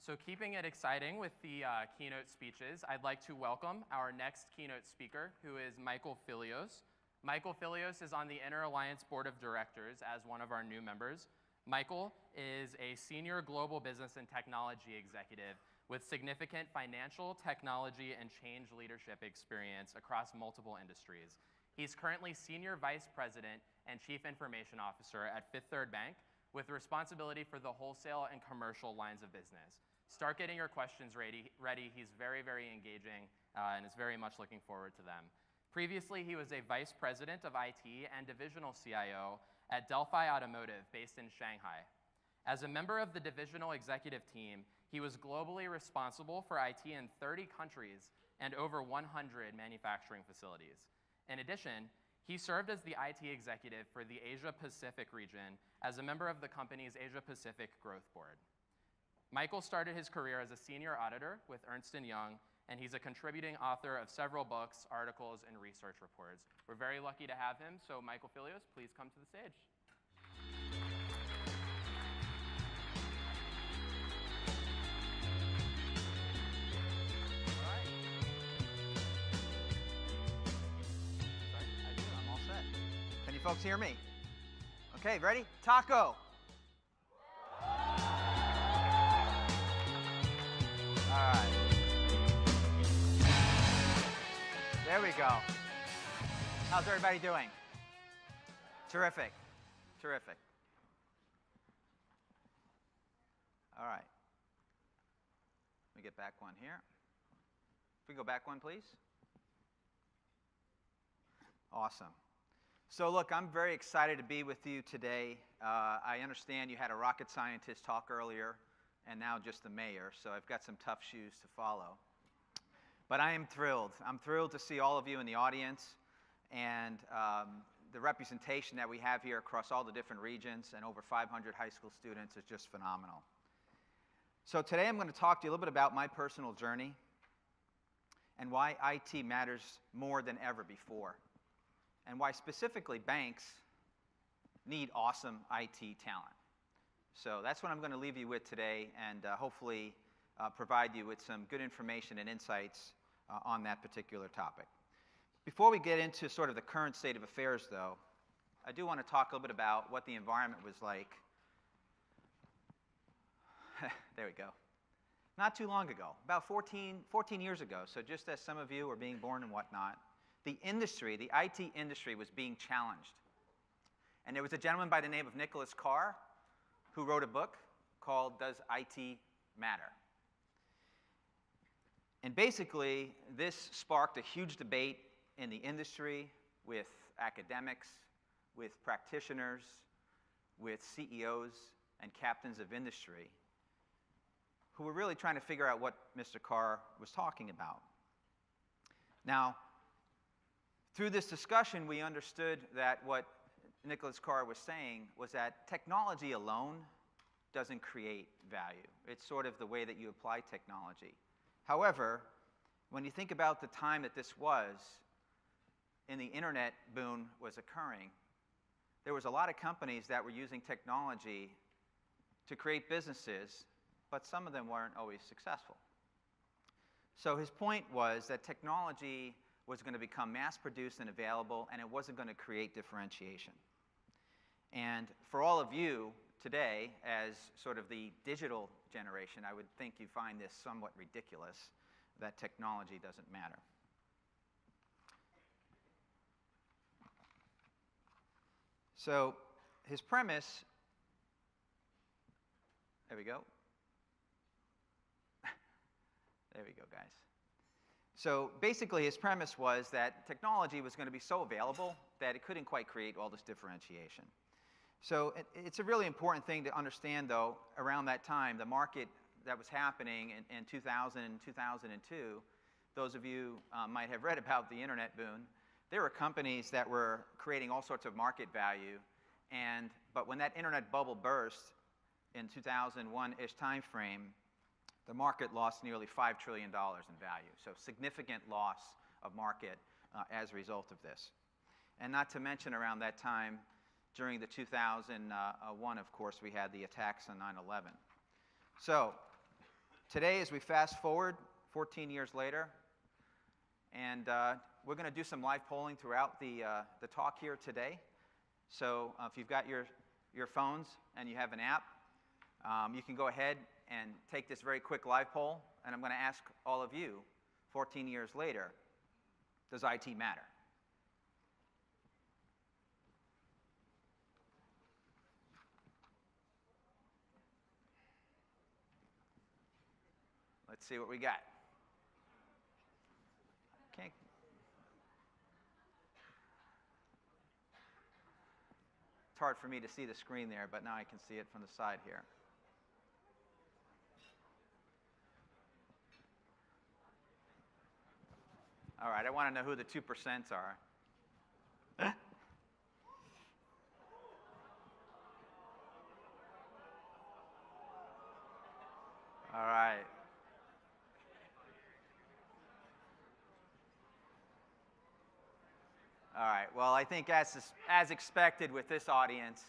So keeping it exciting with the keynote speeches, I'd like to welcome our next keynote speaker, who is Michael Fillios. Michael Fillios is on the Inter Alliance Board of Directors as one of our new members. Michael is a senior global business and technology executive with significant financial, technology, and change leadership experience across multiple industries. He's currently Senior Vice President and Chief Information Officer at Fifth Third Bank, with responsibility for the wholesale and commercial lines of business. Start getting your questions ready. He's very, very engaging and is very much looking forward to them. Previously, he was a Vice President of IT and Divisional CIO at Delphi Automotive, based in Shanghai. As a member of the divisional executive team, he was globally responsible for IT in 30 countries and over 100 manufacturing facilities. In addition, he served as the IT executive for the Asia-Pacific region as a member of the company's Asia-Pacific Growth Board. Michael started his career as a senior auditor with Ernst & Young, and he's a contributing author of several books, articles, and research reports. We're very lucky to have him, so Michael Fillios, please come to the stage. All right. Sorry, I do. I'm all set. Can you folks hear me? Okay, ready? Taco. All right. There we go. How's everybody doing? Terrific. Terrific. All right. Let me get back one here. If we go back one, please. Awesome. So look, I'm very excited to be with you today. I understand you had a rocket scientist talk earlier, and now just the mayor, so I've got some tough shoes to follow. But I am thrilled. I'm thrilled to see all of you in the audience, and the representation that we have here across all the different regions and over 500 high school students is just phenomenal. So today I'm going to talk to you a little bit about my personal journey and why IT matters more than ever before, and why specifically banks need awesome IT talent. So that's what I'm going to leave you with today, and hopefully provide you with some good information and insights on that particular topic. Before we get into sort of the current state of affairs, though, I do want to talk a little bit about what the environment was like. There we go. Not too long ago, about 14 years ago, so just as some of you were being born and whatnot, the industry, the IT industry, was being challenged. And there was a gentleman by the name of Nicholas Carr who wrote a book called Does IT Matter? And basically, this sparked a huge debate in the industry with academics, with practitioners, with CEOs and captains of industry who were really trying to figure out what Mr. Carr was talking about. Now, through this discussion, we understood that what Nicholas Carr was saying was that technology alone doesn't create value. It's sort of the way that you apply technology. However, when you think about the time that this was, and the internet boom was occurring, there was a lot of companies that were using technology to create businesses, but some of them weren't always successful. So his point was that technology was going to become mass-produced and available, and it wasn't going to create differentiation. And for all of you today, as sort of the digital generation, I would think you find this somewhat ridiculous, that technology doesn't matter. So his premise, there we go. There we go, guys. So basically his premise was that technology was going to be so available that it couldn't quite create all this differentiation. So it's a really important thing to understand, though, around that time, the market that was happening in 2000 and 2002, those of you might have read about the internet boom. There were companies that were creating all sorts of market value, but when that internet bubble burst in 2001-ish time frame, the market lost nearly $5 trillion in value. So significant loss of market as a result of this. And not to mention around that time, during the 2001, of course, we had the attacks on 9/11. So Today, as we fast forward 14 years later, and we're going to do some live polling throughout the talk here today. So if you've got your phones and you have an app, you can go ahead and take this very quick live poll, and I'm going to ask all of you, 14 years later, does IT matter? Let's see what we got. Okay. It's hard for me to see the screen there, but now I can see it from the side here. All right, I want to know who the 2% are. All right. All right, well, I think as expected with this audience,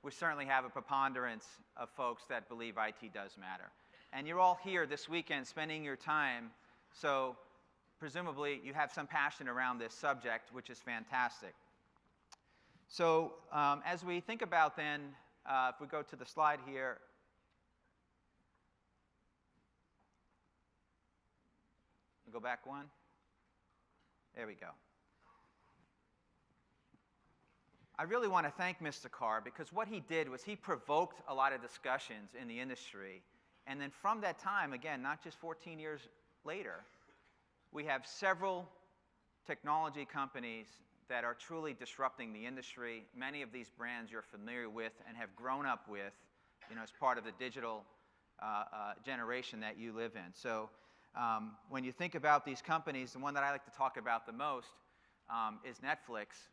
we certainly have a preponderance of folks that believe IT does matter. And you're all here this weekend spending your time, so presumably you have some passion around this subject, which is fantastic. So as we think about then, if we go to the slide here, go back one. There we go. I really want to thank Mr. Carr because what he did was he provoked a lot of discussions in the industry. And then from that time, again, not just 14 years later, we have several technology companies that are truly disrupting the industry. Many of these brands you're familiar with and have grown up with, as part of the digital generation that you live in. So when you think about these companies, the one that I like to talk about the most is Netflix.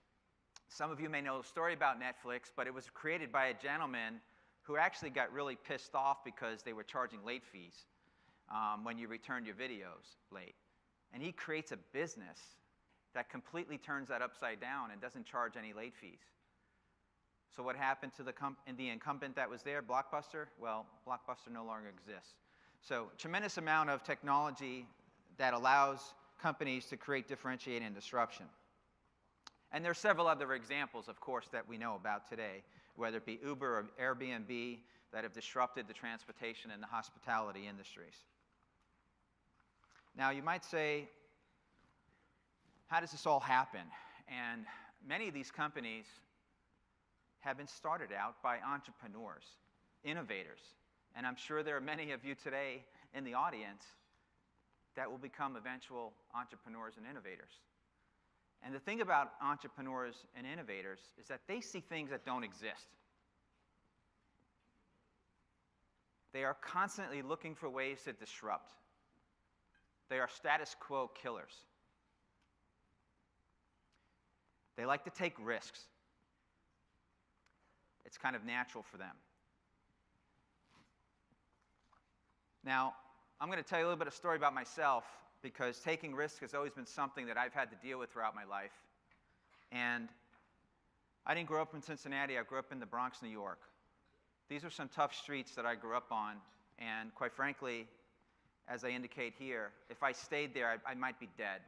Some of you may know the story about Netflix, but it was created by a gentleman who actually got really pissed off because they were charging late fees when you returned your videos late. And he creates a business that completely turns that upside down and doesn't charge any late fees. So what happened to the incumbent that was there, Blockbuster? Well, Blockbuster no longer exists. So tremendous amount of technology that allows companies to create differentiation and disruption. And there are several other examples, of course, that we know about today, whether it be Uber or Airbnb, that have disrupted the transportation and the hospitality industries. Now, you might say, how does this all happen? And many of these companies have been started out by entrepreneurs, innovators. And I'm sure there are many of you today in the audience that will become eventual entrepreneurs and innovators. And the thing about entrepreneurs and innovators is that they see things that don't exist. They are constantly looking for ways to disrupt. They are status quo killers. They like to take risks. It's kind of natural for them. Now, I'm going to tell you a little bit of story about myself because taking risks has always been something that I've had to deal with throughout my life. And I didn't grow up in Cincinnati. I grew up in the Bronx, New York. These are some tough streets that I grew up on. And quite frankly, as I indicate here, if I stayed there, I might be dead.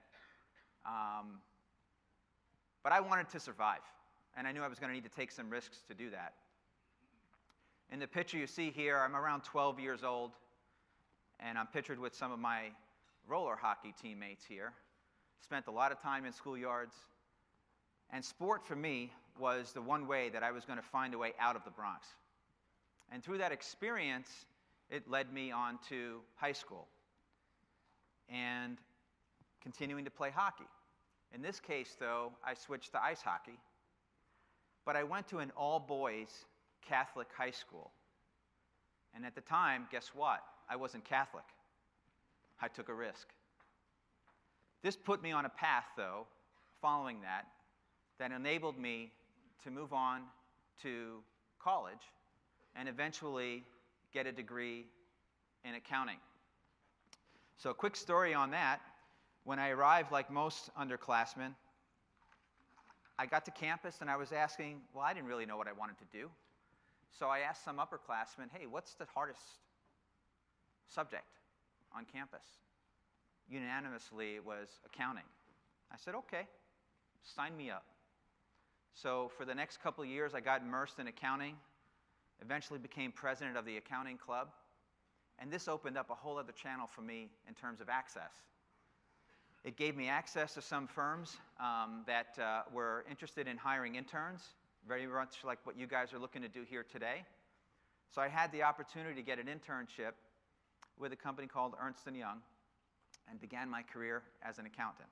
But I wanted to survive. And I knew I was going to need to take some risks to do that. In the picture you see here, I'm around 12 years old. And I'm pictured with some of my roller hockey teammates here. Spent a lot of time in schoolyards. And sport for me was the one way that I was going to find a way out of the Bronx. And through that experience, it led me on to high school and continuing to play hockey. In this case, though, I switched to ice hockey. But I went to an all-boys Catholic high school. And at the time, guess what? I wasn't Catholic. I took a risk. This put me on a path, though, following that enabled me to move on to college and eventually get a degree in accounting. So a quick story on that. When I arrived, like most underclassmen, I got to campus and I was asking, well, I didn't really know what I wanted to do. So I asked some upperclassmen, hey, what's the hardest subject on campus. Unanimously, it was accounting. I said, okay, sign me up. So for the next couple of years, I got immersed in accounting, eventually became president of the accounting club, and this opened up a whole other channel for me in terms of access. It gave me access to some firms that were interested in hiring interns, very much like what you guys are looking to do here today. So I had the opportunity to get an internship with a company called Ernst & Young and began my career as an accountant.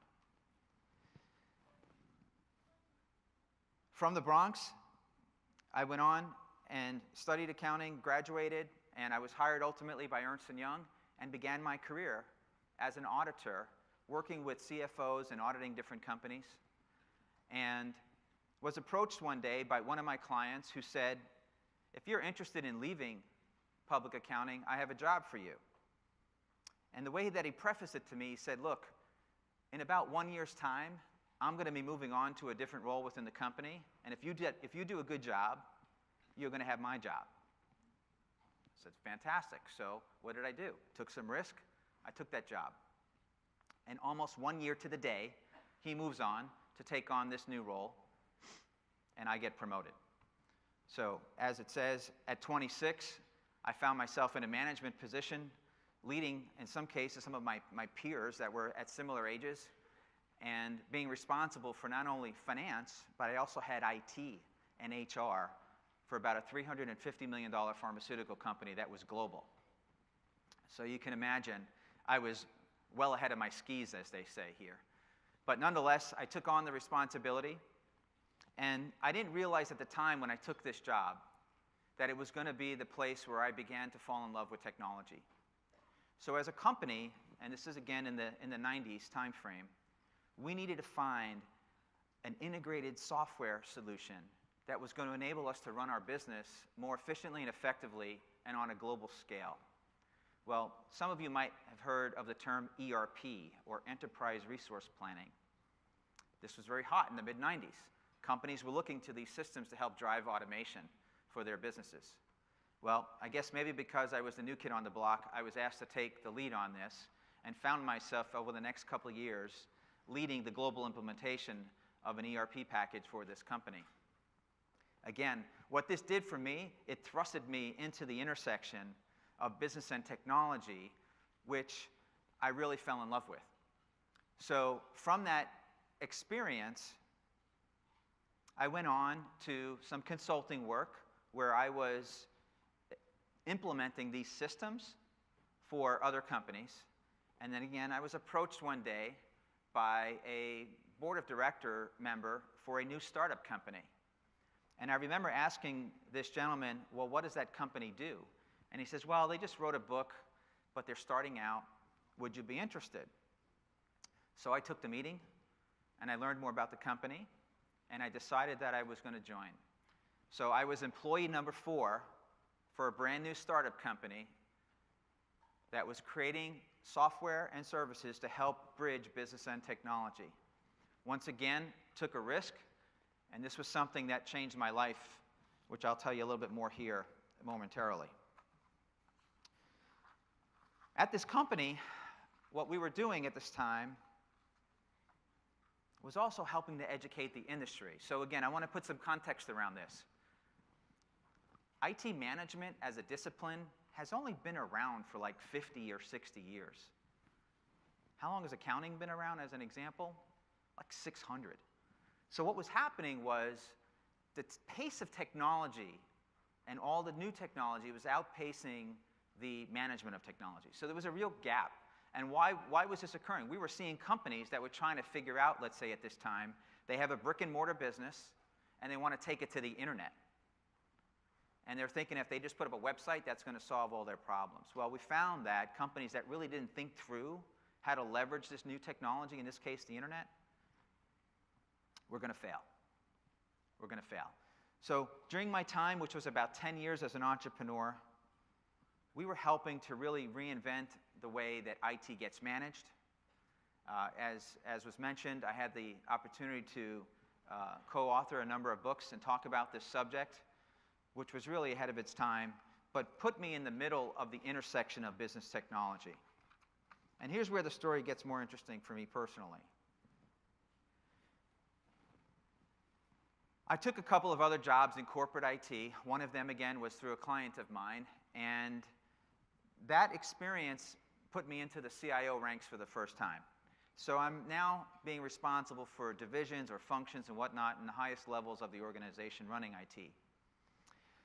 From the Bronx, I went on and studied accounting, graduated, and I was hired ultimately by Ernst & Young and began my career as an auditor, working with CFOs and auditing different companies, and was approached one day by one of my clients who said, if you're interested in leaving public accounting, I have a job for you. And the way that he prefaced it to me, he said, look, in about 1 year's time, I'm going to be moving on to a different role within the company, and if you do a good job, you're going to have my job. I said, fantastic. So what did I do? Took some risk. I took that job. And almost 1 year to the day, he moves on to take on this new role, and I get promoted. So as it says, at 26, I found myself in a management position, leading, in some cases, some of my peers that were at similar ages, and being responsible for not only finance, but I also had IT and HR for about a $350 million pharmaceutical company that was global. So you can imagine, I was well ahead of my skis, as they say here. But nonetheless, I took on the responsibility, and I didn't realize at the time when I took this job that it was going to be the place where I began to fall in love with technology. So as a company, and this is again in the 90s time frame, we needed to find an integrated software solution that was going to enable us to run our business more efficiently and effectively and on a global scale. Well, some of you might have heard of the term ERP, or Enterprise Resource Planning. This was very hot in the mid-90s. Companies were looking to these systems to help drive automation for their businesses. Well, I guess maybe because I was the new kid on the block, I was asked to take the lead on this and found myself over the next couple of years leading the global implementation of an ERP package for this company. Again, what this did for me, it thrusted me into the intersection of business and technology, which I really fell in love with. So from that experience, I went on to some consulting work where I was implementing these systems for other companies. And then again, I was approached one day by a board of director member for a new startup company. And I remember asking this gentleman, well, what does that company do? And he says, well, they just wrote a book, but they're starting out. Would you be interested? So I took the meeting, and I learned more about the company, and I decided that I was going to join. So I was employee number 4 for a brand new startup company that was creating software and services to help bridge business and technology. Once again, took a risk, and this was something that changed my life, which I'll tell you a little bit more here momentarily. At this company, what we were doing at this time was also helping to educate the industry. So again, I want to put some context around this. IT management as a discipline has only been around for like 50 or 60 years. How long has accounting been around as an example? Like 600. So what was happening was the pace of technology and all the new technology was outpacing the management of technology. So there was a real gap. And why was this occurring? We were seeing companies that were trying to figure out, let's say at this time, they have a brick and mortar business and they want to take it to the internet. And they're thinking if they just put up a website, that's going to solve all their problems. Well, we found that companies that really didn't think through how to leverage this new technology, in this case the internet, we're going to fail. We're going to fail. So during my time, which was about 10 years as an entrepreneur, we were helping to really reinvent the way that IT gets managed. As was mentioned, I had the opportunity to co-author a number of books and talk about this subject, which was really ahead of its time. but put me in the middle of the intersection of business technology. And here's where the story gets more interesting for me personally. I took a couple of other jobs in corporate IT. One of them, again, was through a client of mine. And that experience put me into the CIO ranks for the first time. So I'm now being responsible for divisions or functions and whatnot in the highest levels of the organization running IT.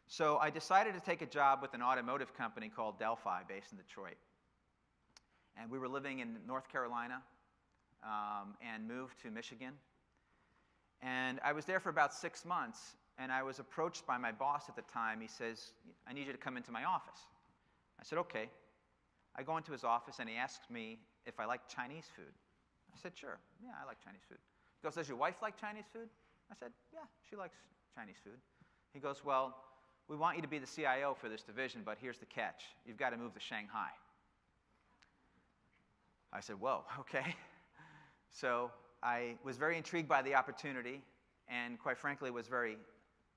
So I decided to take a job with an automotive company called Delphi, based in Detroit. And we were living in North Carolina and moved to Michigan. And I was there for about 6 months, and I was approached by my boss at the time. He says, "I need you to come into my office." I said, "Okay." I go into his office, and he asks me if I like Chinese food. I said, "Sure, yeah, I like Chinese food." He goes, "Does your wife like Chinese food?" I said, "Yeah, she likes Chinese food." He goes, "Well, we want you to be the CIO for this division, but here's the catch. You've got to move to Shanghai." I said, "Whoa, okay." So I was very intrigued by the opportunity, and quite frankly was very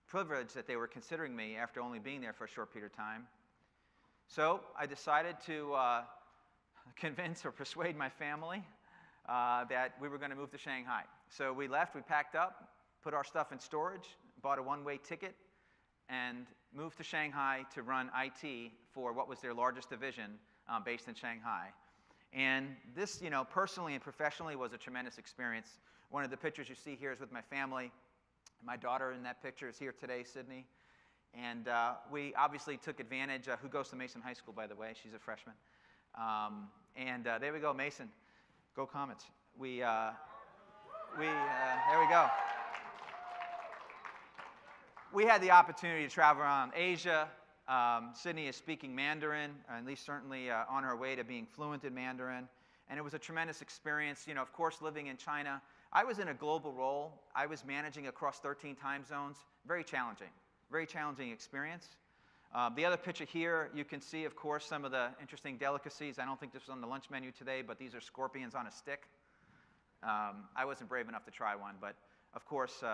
privileged that they were considering me after only being there for a short period of time. So I decided to convince or persuade my family that we were going to move to Shanghai. So we left, we packed up, put our stuff in storage, bought a one-way ticket, and moved to Shanghai to run IT for what was their largest division based in Shanghai. And this, personally and professionally was a tremendous experience. One of the pictures you see here is with my family. My daughter in that picture is here today, Sydney. And we obviously took advantage. Who goes to Mason High School, by the way? She's a freshman. There we go, Mason. Go Comets. There we go. We had the opportunity to travel around Asia. Sydney is speaking Mandarin, at least certainly on her way to being fluent in Mandarin. And it was a tremendous experience. Of course, living in China, I was in a global role. I was managing across 13 time zones. Very challenging experience. The other picture here, you can see, of course, some of the interesting delicacies. I don't think this was on the lunch menu today, but these are scorpions on a stick. I wasn't brave enough to try one, but of course,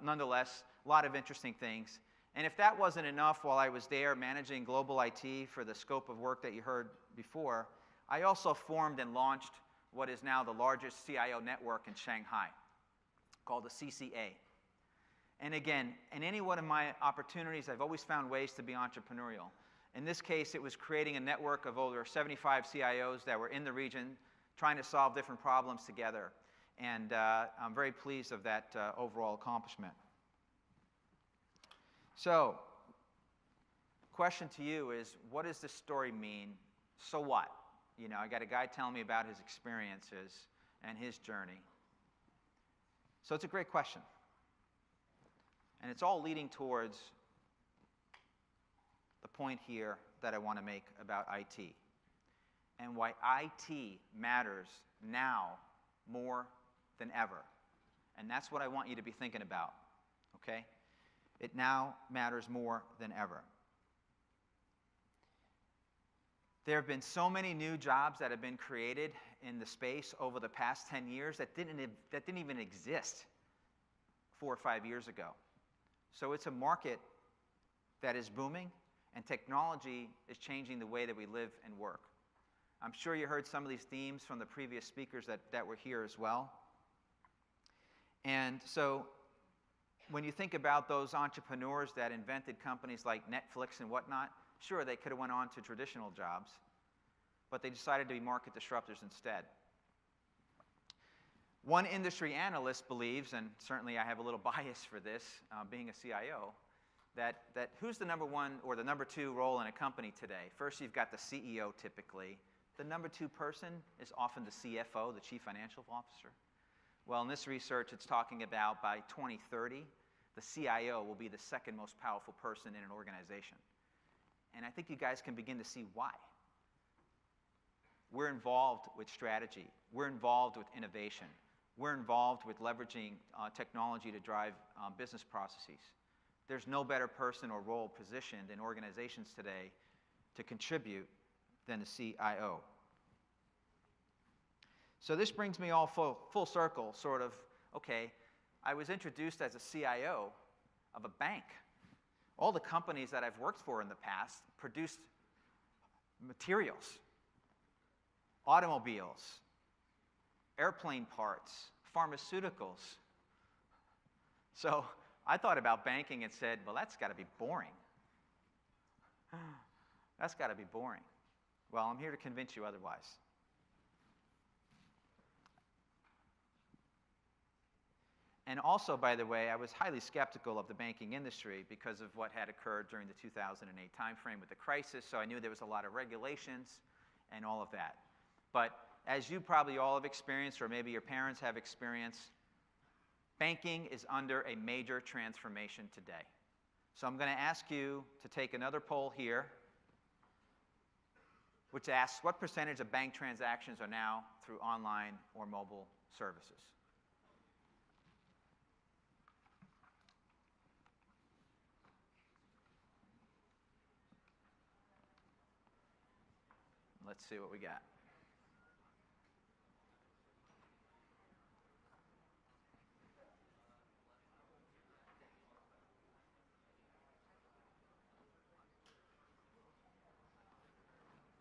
nonetheless, a lot of interesting things. And if that wasn't enough while I was there managing global IT for the scope of work that you heard before, I also formed and launched what is now the largest CIO network in Shanghai, called the CCA. And again, in any one of my opportunities, I've always found ways to be entrepreneurial. In this case, it was creating a network of over 75 CIOs that were in the region trying to solve different problems together. And I'm very pleased of that overall accomplishment. So, question to you is, what does this story mean? So what? I got a guy telling me about his experiences and his journey. So it's a great question. And it's all leading towards the point here that I want to make about IT. And why IT matters now more than ever. And that's what I want you to be thinking about, okay? It now matters more than ever. There have been so many new jobs that have been created in the space over the past 10 years that didn't even exist 4 or 5 years ago. So it's a market that is booming, and technology is changing the way that we live and work. I'm sure you heard some of these themes from the previous speakers that were here as well. And so when you think about those entrepreneurs that invented companies like Netflix and whatnot, sure, they could have went on to traditional jobs, but they decided to be market disruptors instead. One industry analyst believes, and certainly I have a little bias for this, being a CIO, that who's the number one or the number two role in a company today? First, you've got the CEO typically. The number two person is often the CFO, the Chief Financial Officer. Well, in this research, it's talking about by 2030, the CIO will be the second most powerful person in an organization. And I think you guys can begin to see why. We're involved with strategy. We're involved with innovation. We're involved with leveraging technology to drive business processes. There's no better person or role positioned in organizations today to contribute than the CIO. So this brings me all full circle, sort of, okay, I was introduced as a CIO of a bank. All the companies that I've worked for in the past produced materials, automobiles, airplane parts, pharmaceuticals. So I thought about banking and said, well, that's got to be boring. That's got to be boring. Well, I'm here to convince you otherwise. And also, by the way, I was highly skeptical of the banking industry because of what had occurred during the 2008 timeframe with the crisis, so I knew there was a lot of regulations and all of that. But as you probably all have experienced, or maybe your parents have experienced, banking is under a major transformation today. So I'm going to ask you to take another poll here, which asks what percentage of bank transactions are now through online or mobile services? Let's see what we got.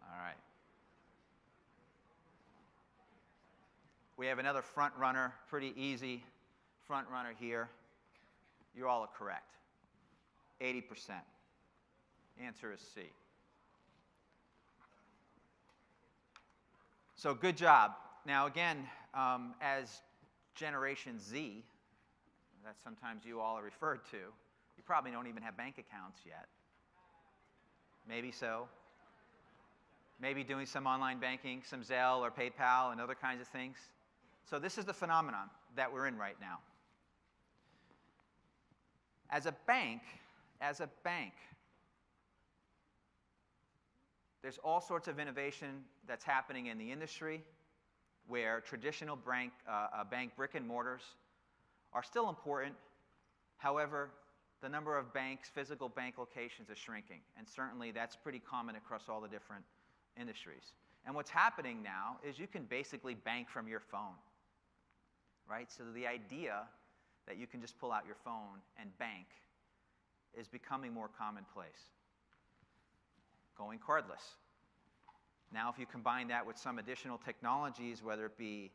All right. We have another front runner, pretty easy front runner here. You all are correct. 80%. Answer is C. So good job. Now again, as Generation Z, that sometimes you all are referred to, you probably don't even have bank accounts yet. Maybe so. Maybe doing some online banking, some Zelle or PayPal and other kinds of things. So this is the phenomenon that we're in right now. As a bank, there's all sorts of innovation that's happening in the industry where traditional bank brick and mortars are still important. However, the number of banks, physical bank locations is shrinking. And certainly that's pretty common across all the different industries. And what's happening now is you can basically bank from your phone, right? So the idea that you can just pull out your phone and bank is becoming more commonplace. Going cardless. Now, if you combine that with some additional technologies, whether it be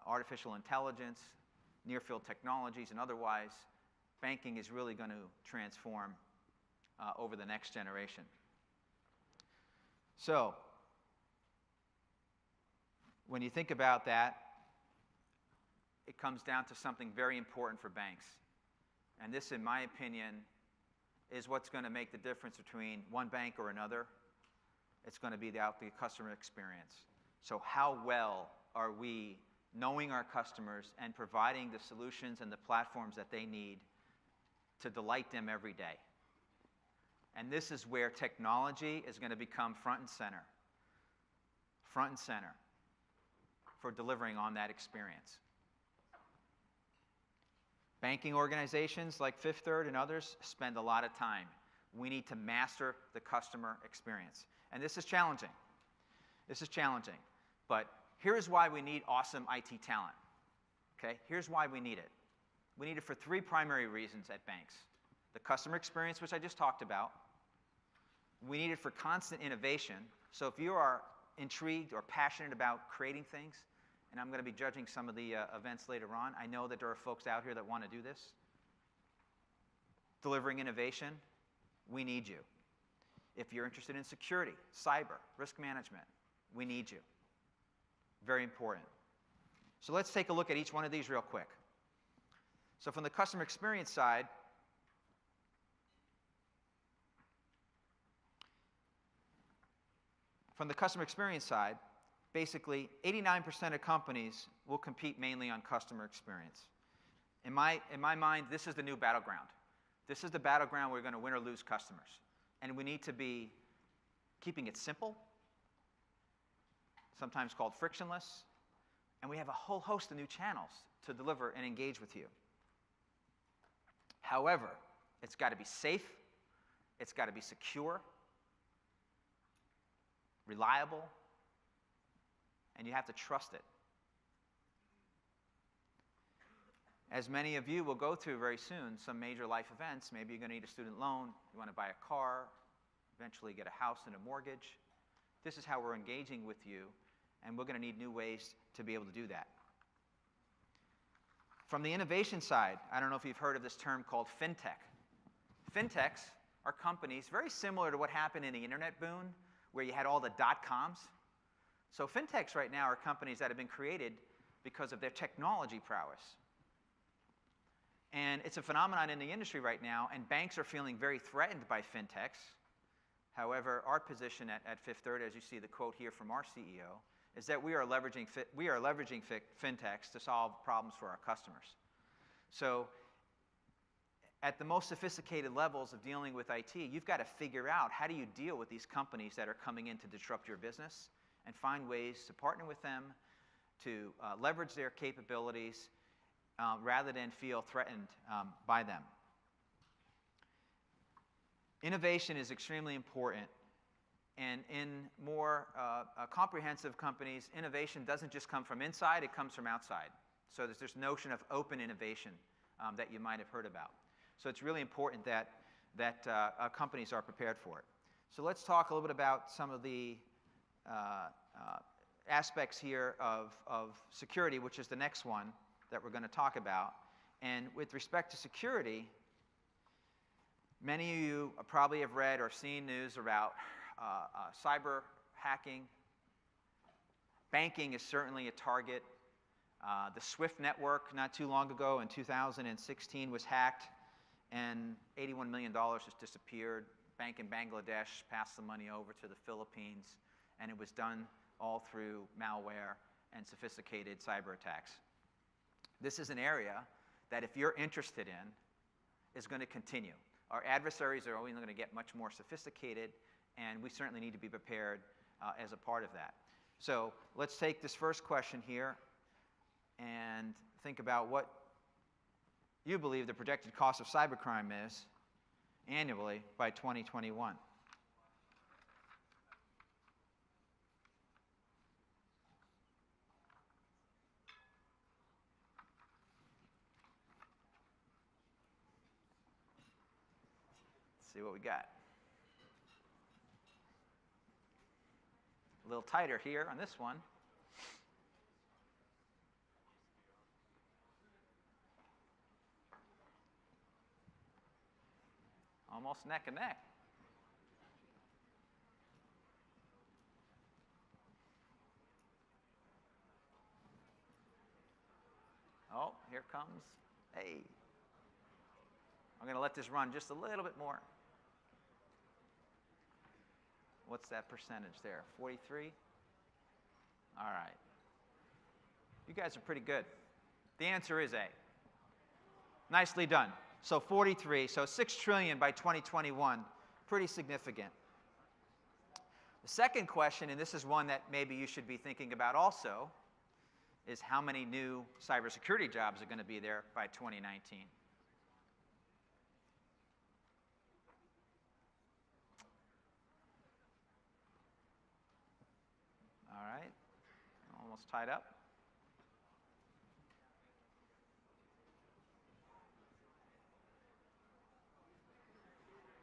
artificial intelligence, near-field technologies, and otherwise, banking is really going to transform over the next generation. So, when you think about that, it comes down to something very important for banks. And this, in my opinion, is what's going to make the difference between one bank or another. It's going to be the customer experience. So how well are we knowing our customers and providing the solutions and the platforms that they need to delight them every day? And this is where technology is going to become front and center for delivering on that experience. Banking organizations like Fifth Third and others spend a lot of time. We need to master the customer experience. And this is challenging. But here's why we need awesome IT talent. Okay? Here's why we need it. We need it for three primary reasons at banks. The customer experience, which I just talked about. We need it for constant innovation. So if you are intrigued or passionate about creating things, and I'm going to be judging some of the events later on, I know that there are folks out here that want to do this. Delivering innovation, we need you. If you're interested in security, cyber, risk management, we need you. Very important. So let's take a look at each one of these real quick. So from the customer experience side, basically 89% of companies will compete mainly on customer experience. In my mind, this is the new battleground. This is the battleground where we're going to win or lose customers. And we need to be keeping it simple, sometimes called frictionless, and we have a whole host of new channels to deliver and engage with you. However, it's got to be safe, it's got to be secure, reliable, and you have to trust it. as many of you will go through very soon, some major life events. Maybe you're going to need a student loan, you want to buy a car, eventually get a house and a mortgage. This is how we're engaging with you, and we're going to need new ways to be able to do that. From the innovation side, I don't know if you've heard of this term called fintech. Fintechs are companies very similar to what happened in the internet boom, where you had all the dot-coms. So fintechs right now are companies that have been created because of their technology prowess. And it's a phenomenon in the industry right now, and banks are feeling very threatened by fintechs. However, our position at Fifth Third, as you see the quote here from our CEO, is that we are leveraging fintechs to solve problems for our customers. So at the most sophisticated levels of dealing with IT, you've got to figure out how do you deal with these companies that are coming in to disrupt your business and find ways to partner with them, to leverage their capabilities, rather than feel threatened by them. Innovation is extremely important, and in more comprehensive companies, innovation doesn't just come from inside, it comes from outside. So there's this notion of open innovation that you might have heard about. So it's really important that companies are prepared for it. So let's talk a little bit about some of the aspects here of security, which is the next one that we're going to talk about. And with respect to security, many of you probably have read or seen news about cyber hacking. Banking is certainly a target. The SWIFT network not too long ago in 2016 was hacked, and $81 million just disappeared. Bank in Bangladesh passed the money over to the Philippines, and it was done all through malware and sophisticated cyber attacks. This is an area that if you're interested in is going to continue. Our adversaries are only going to get much more sophisticated, and we certainly need to be prepared as a part of that. So let's take this first question here and think about what you believe the projected cost of cybercrime is annually by 2021. Let's see what we got. A little tighter here on this one. Almost neck and neck. Oh, here comes. Hey. I'm going to let this run just a little bit more. What's that percentage there? 43? All right. You guys are pretty good. The answer is A. Nicely done. So 43, so 6 trillion by 2021, pretty significant. The second question, and this is one that maybe you should be thinking about also, is how many new cybersecurity jobs are going to be there by 2019? All right, almost tied up.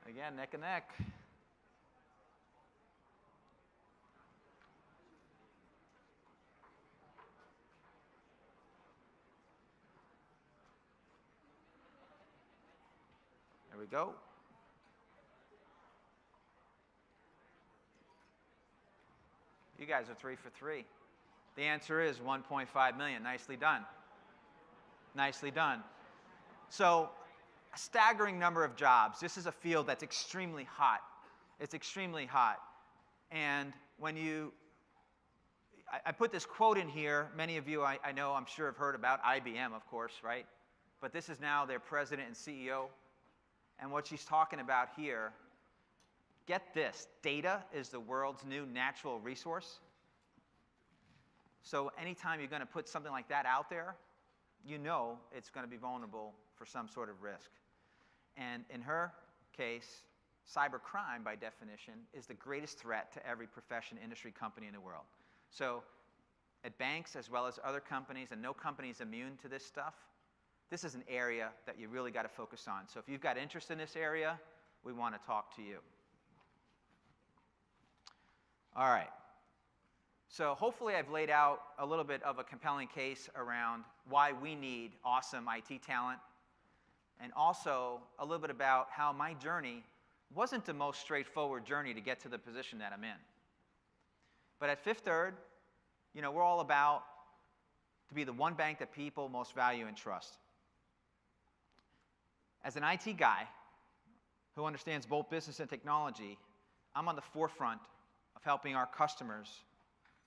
Again, neck and neck. There we go. You guys are 3 for 3. The answer is 1.5 million. Nicely done. Nicely done. So, a staggering number of jobs. This is a field that's extremely hot. It's extremely hot. And when I put this quote in here. Many of you, I know, I'm sure have heard about IBM, of course, right? But this is now their president and CEO. And what she's talking about here, get this, data is the world's new natural resource. So anytime you're going to put something like that out there, you know it's going to be vulnerable for some sort of risk. And in her case, cybercrime, by definition, is the greatest threat to every profession, industry, company in the world. So at banks, as well as other companies, and no company is immune to this stuff, this is an area that you really got to focus on. So if you've got interest in this area, we want to talk to you. All right. So hopefully I've laid out a little bit of a compelling case around why we need awesome IT talent, and also a little bit about how my journey wasn't the most straightforward journey to get to the position that I'm in. But at Fifth Third, you know, we're all about to be the one bank that people most value and trust. As an IT guy who understands both business and technology, I'm on the forefront of helping our customers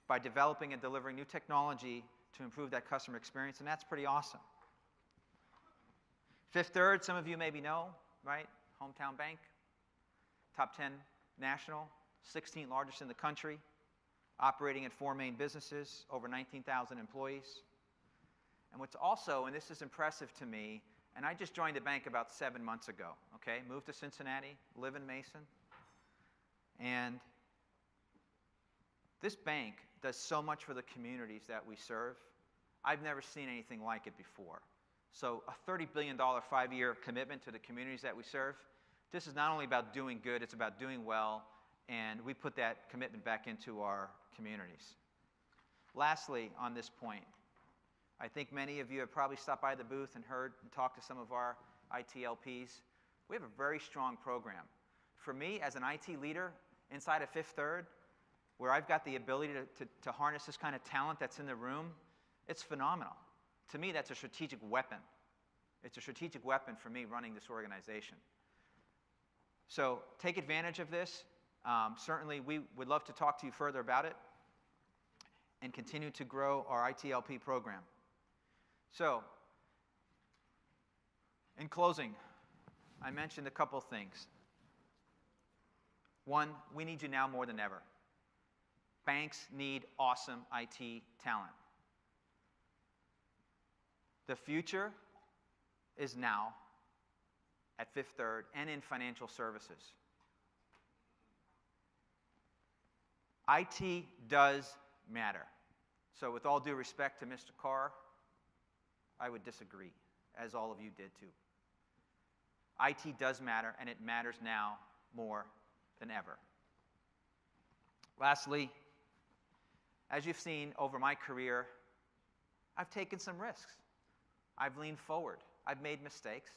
by developing and delivering new technology to improve that customer experience, and that's pretty awesome. Fifth Third, some of you maybe know, right? Hometown bank, top 10 national, 16th largest in the country, operating in 4 main businesses, over 19,000 employees. And what's also, and this is impressive to me, and I just joined the bank about 7 months ago, okay? Moved to Cincinnati, live in Mason, and this bank does so much for the communities that we serve. I've never seen anything like it before. So a $30 billion 5-year commitment to the communities that we serve. This is not only about doing good, it's about doing well, and we put that commitment back into our communities. Lastly, on this point, I think many of you have probably stopped by the booth and heard and talked to some of our ITLPs. We have a very strong program. For me, as an IT leader inside of Fifth Third, where I've got the ability to harness this kind of talent that's in the room, it's phenomenal. To me, that's a strategic weapon. It's a strategic weapon for me running this organization. So take advantage of this. Certainly, we would love to talk to you further about it and continue to grow our ITLP program. So, in closing, I mentioned a couple things. One, we need you now more than ever. Banks need awesome IT talent. The future is now at Fifth Third and in financial services. IT does matter. So with all due respect to Mr. Carr, I would disagree, as all of you did too. IT does matter, and it matters now more than ever. Lastly, as you've seen over my career, I've taken some risks. I've leaned forward. I've made mistakes,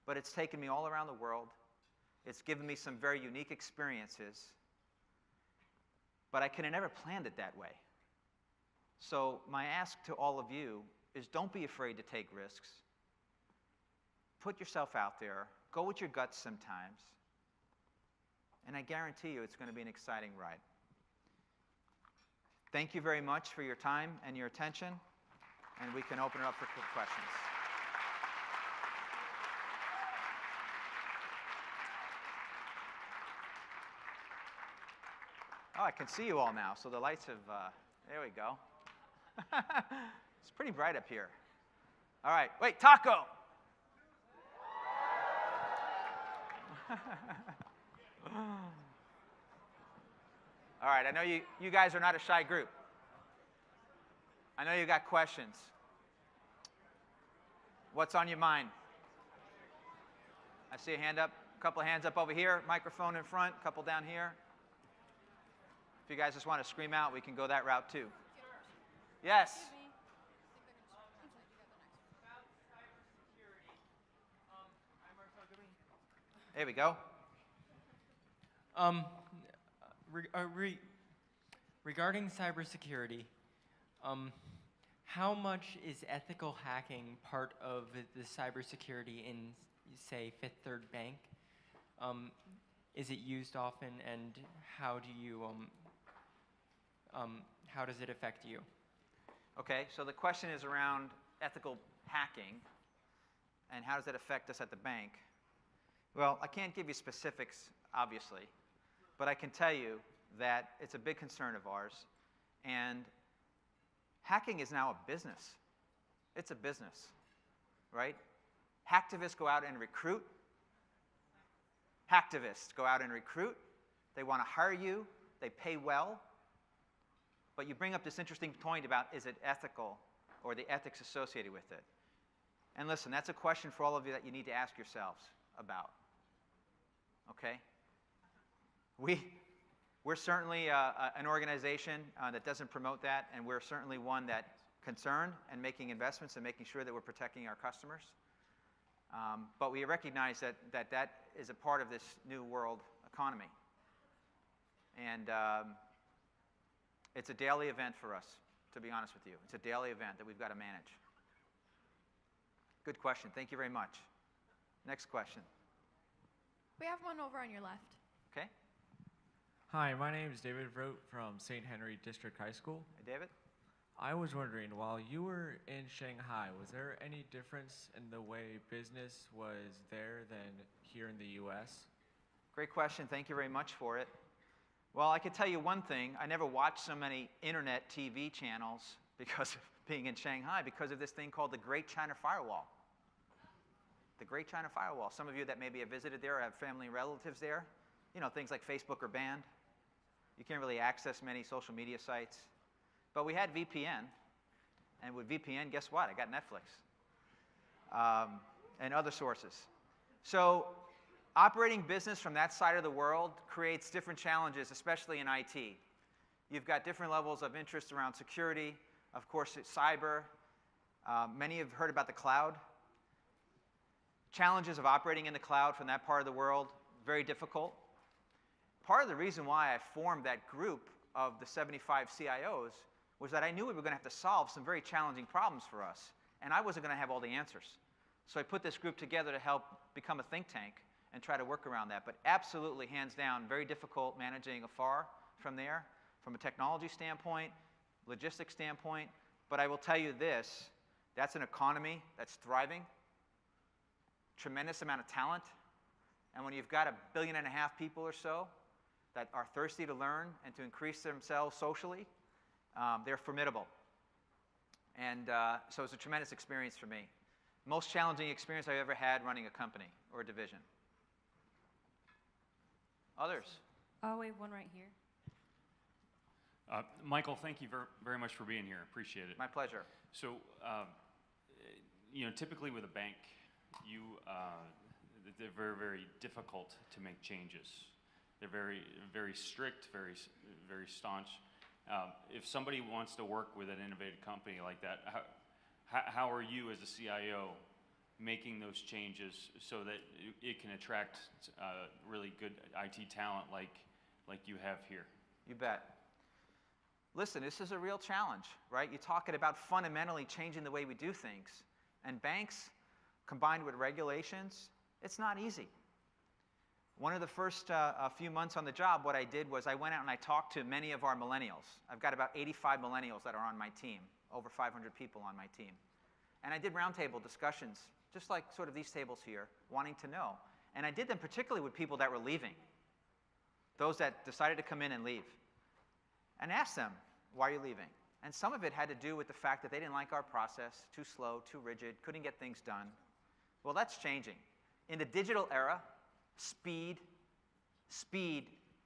but it's taken me all around the world. It's given me some very unique experiences, but I could have never planned it that way. So my ask to all of you is don't be afraid to take risks. Put yourself out there. Go with your guts sometimes. And I guarantee you it's going to be an exciting ride. Thank you very much for your time and your attention, and we can open it up for quick questions. Oh, I can see you all now, so the lights have, there we go. It's pretty bright up here. All right, wait, taco! All right, I know you guys are not a shy group. I know you got questions. What's on your mind? I see a hand up, a couple of hands up over here, microphone in front, a couple down here. If you guys just want to scream out, we can go that route too. Yes? There we go. Regarding cybersecurity, how much is ethical hacking part of the cybersecurity in, say, Fifth Third Bank? Is it used often, and how do you, how does it affect you? Okay, so the question is around ethical hacking, and how does that affect us at the bank? Well, I can't give you specifics, obviously, but I can tell you that it's a big concern of ours, and hacking is now a business. It's a business, right? Hacktivists go out and recruit. Hacktivists go out and recruit. They want to hire you. They pay well. But you bring up this interesting point about is it ethical or the ethics associated with it. And listen, that's a question for all of you that you need to ask yourselves about. Okay? We're certainly an organization that doesn't promote that, and we're certainly one that concerned and making investments and making sure that we're protecting our customers. But we recognize that is a part of this new world economy. And it's a daily event for us, to be honest with you. It's a daily event that we've got to manage. Good question. Thank you very much. Next question. We have one over on your left. Okay. Hi, my name is David Vrote from St. Henry District High School. Hey, David. I was wondering, while you were in Shanghai, was there any difference in the way business was there than here in the US? Great question. Thank you very much for it. Well, I can tell you one thing. I never watched so many internet TV channels because of being in Shanghai, because of this thing called the Great China Firewall. The Great China Firewall. Some of you that maybe have visited there or have family and relatives there, you know, things like Facebook are banned. You can't really access many social media sites. But we had VPN, and with VPN, guess what? I got Netflix and other sources. So operating business from that side of the world creates different challenges, especially in IT. You've got different levels of interest around security, of course, it's cyber. Many have heard about the cloud. Challenges of operating in the cloud from that part of the world, very difficult. Part of the reason why I formed that group of the 75 CIOs was that I knew we were going to have to solve some very challenging problems for us, and I wasn't going to have all the answers. So I put this group together to help become a think tank and try to work around that. But absolutely, hands down, very difficult managing afar from there, from a technology standpoint, logistics standpoint. But I will tell you this, that's an economy that's thriving, tremendous amount of talent, and when you've got 1.5 billion people or so that are thirsty to learn and to increase themselves socially, they're formidable. And so it's a tremendous experience for me. Most challenging experience I've ever had running a company or a division. Others? Oh, we have one right here. Michael, thank you very much for being here. Appreciate it. My pleasure. So, you know, typically with a bank, they're very, very difficult to make changes. They're very, very strict, very staunch. If somebody wants to work with an innovative company like that, how are you as a CIO making those changes so that it can attract really good IT talent like you have here? You bet. Listen, this is a real challenge, right? You're talking about fundamentally changing the way we do things. And banks, combined with regulations, it's not easy. One of the first few months on the job, what I did was I went out and I talked to many of our millennials. I've got about 85 millennials that are on my team, over 500 people on my team. And I did roundtable discussions, just like sort of these tables here, wanting to know. And I did them particularly with people that were leaving, those that decided to come in and leave. And asked them, why are you leaving? And some of it had to do with the fact that they didn't like our process, too slow, too rigid, couldn't get things done. Well, that's changing. In the digital era, speed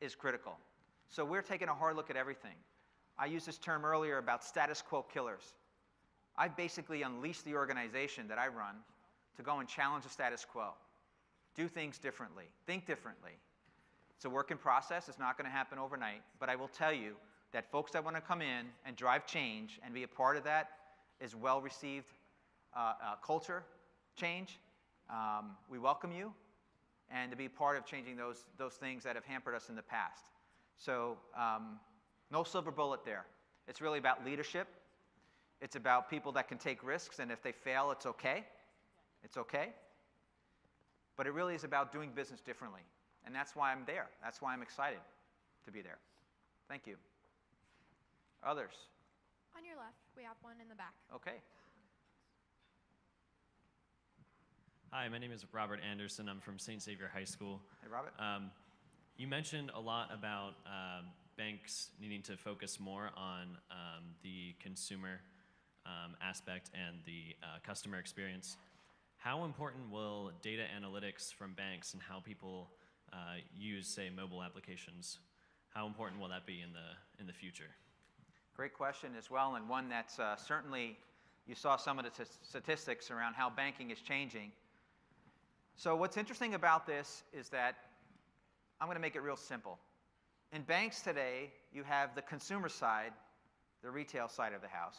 is critical. So we're taking a hard look at everything. I used this term earlier about status quo killers. I've basically unleashed the organization that I run to go and challenge the status quo. Do things differently. Think differently. It's a work in process. It's not going to happen overnight. But I will tell you that folks that want to come in and drive change and be a part of that is well-received culture change. We welcome you, and to be part of changing those things that have hampered us in the past. So no silver bullet there. It's really about leadership. It's about people that can take risks, and if they fail, it's okay. It's okay. But it really is about doing business differently. And that's why I'm there. That's why I'm excited to be there. Thank you. Others? On your left, we have one in the back. Okay. Hi, my name is Robert Anderson. I'm from St. Xavier High School. Hey, Robert. You mentioned a lot about banks needing to focus more on the consumer aspect and the customer experience. How important will data analytics from banks and how people use, say, mobile applications, how important will that be in the future? Great question as well, and one that's certainly You saw some of the statistics around how banking is changing. So what's interesting about this is that I'm going to make it real simple. In banks today, you have the consumer side, the retail side of the house,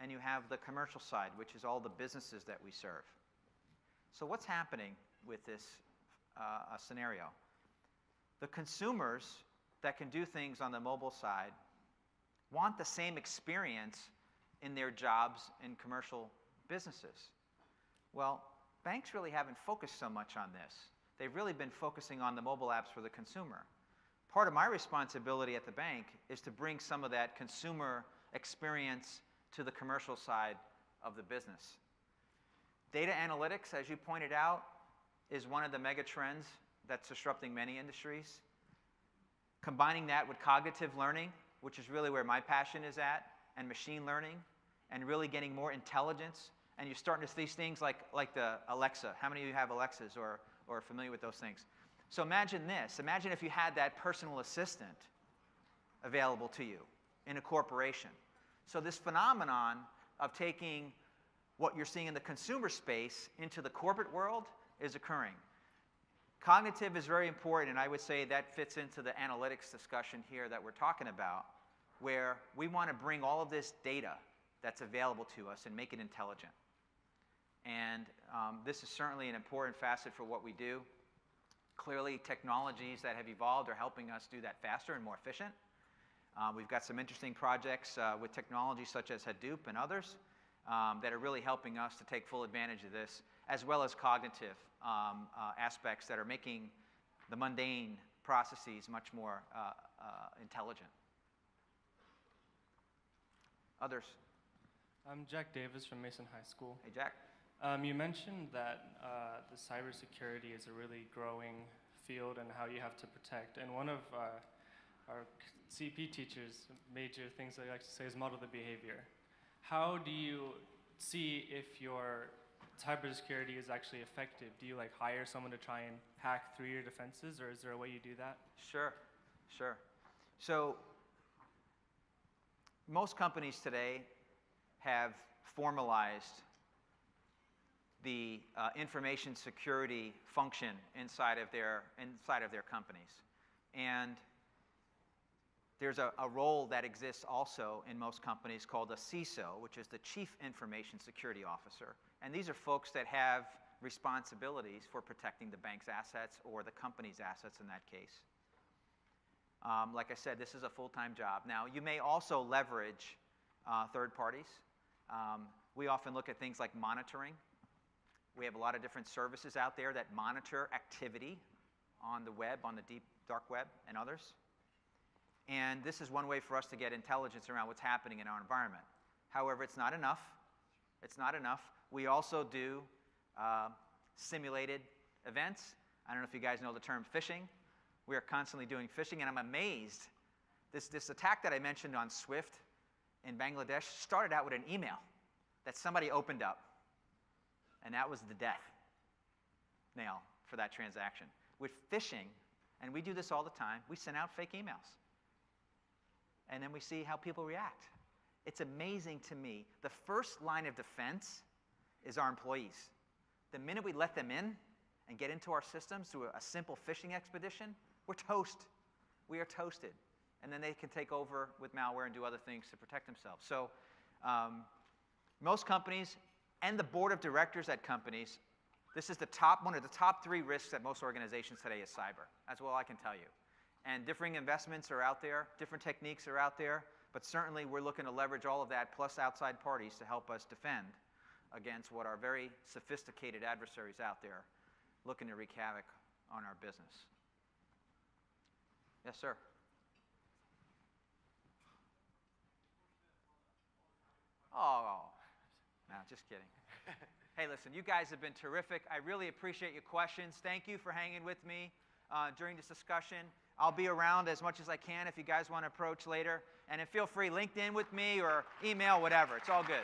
and you have the commercial side, which is all the businesses that we serve. So what's happening with this scenario? The consumers that can do things on the mobile side want the same experience in their jobs in commercial businesses. Well, banks really haven't focused so much on this. They've really been focusing on the mobile apps for the consumer. Part of my responsibility at the bank is to bring some of that consumer experience to the commercial side of the business. Data analytics, as you pointed out, is one of the mega trends that's disrupting many industries. Combining that with cognitive learning, which is really where my passion is at, and machine learning, and really getting more intelligence. And you're starting to see things like the Alexa. How many of you have Alexas or are familiar with those things? So imagine this. Imagine if you had that personal assistant available to you in a corporation. So this phenomenon of taking what you're seeing in the consumer space into the corporate world is occurring. Cognitive is very important, and I would say that fits into the analytics discussion here that we're talking about, where we want to bring all of this data that's available to us and make it intelligent. And this is certainly an important facet for what we do. Clearly, technologies that have evolved are helping us do that faster and more efficient. We've got some interesting projects with technologies such as Hadoop and others that are really helping us to take full advantage of this, as well as cognitive aspects that are making the mundane processes much more intelligent. Others? I'm Jack Davis from Mason High School. Hey, Jack. You mentioned that the cybersecurity is a really growing field and how you have to protect. And one of our CP teachers' major things I like to say is model the behavior. How do you see if your cybersecurity is actually effective? Do you hire someone to try and hack through your defenses, or is there a way you do that? Sure. So most companies today have formalized the information security function inside of their companies. And there's a role that exists also in most companies called a CISO, which is the Chief Information Security Officer. And these are folks that have responsibilities for protecting the bank's assets or the company's assets in that case. Like I said, this is a full-time job. Now, you may also leverage third parties. We often look at things like monitoring. We have a lot of different services out there that monitor activity on the web, on the deep dark web, and others. And this is one way for us to get intelligence around what's happening in our environment. However, it's not enough. It's not enough. We also do simulated events. I don't know if you guys know the term phishing. We are constantly doing phishing, and I'm amazed. This attack that I mentioned on Swift in Bangladesh started out with an email that somebody opened up, and that was the death nail for that transaction. With phishing, and we do this all the time, we send out fake emails. And then we see how people react. It's amazing to me. The first line of defense is our employees. The minute we let them in and get into our systems through a simple phishing expedition, we're toast. We are toasted. And then they can take over with malware and do other things to protect themselves. So most companies and the board of directors at companies, this is one of the top 3 risks at most organizations today is cyber. That's all I can tell you. And differing investments are out there, different techniques are out there, but certainly we're looking to leverage all of that plus outside parties to help us defend against what are very sophisticated adversaries out there looking to wreak havoc on our business. Yes, sir. Oh, no, just kidding. Hey, listen, you guys have been terrific. I really appreciate your questions. Thank you for hanging with me during this discussion. I'll be around as much as I can if you guys want to approach later. And then feel free, LinkedIn with me or email, whatever. It's all good.